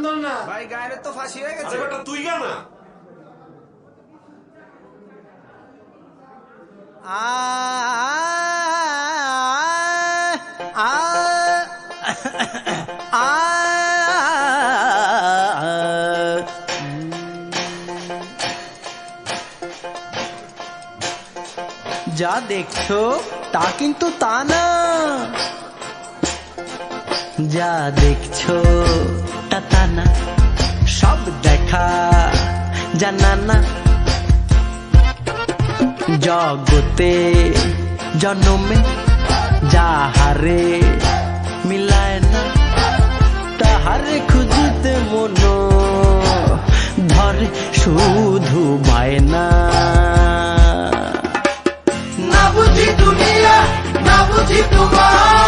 ধর না ভাই গায়ের তো ফাঁসি হয়ে গেছে। আরে বেটা তুই গা না। যা দেখছো তা কিন্তু তা না, যা দেখছো তা তা না, সব দেখা জানা না। জগতে জন্মে যাহারে মিলায় না, তাহারে খুঁজিতে মন ধরে শুধু বায়না। না বুঝি দুনিয়া, না বুঝি তোমার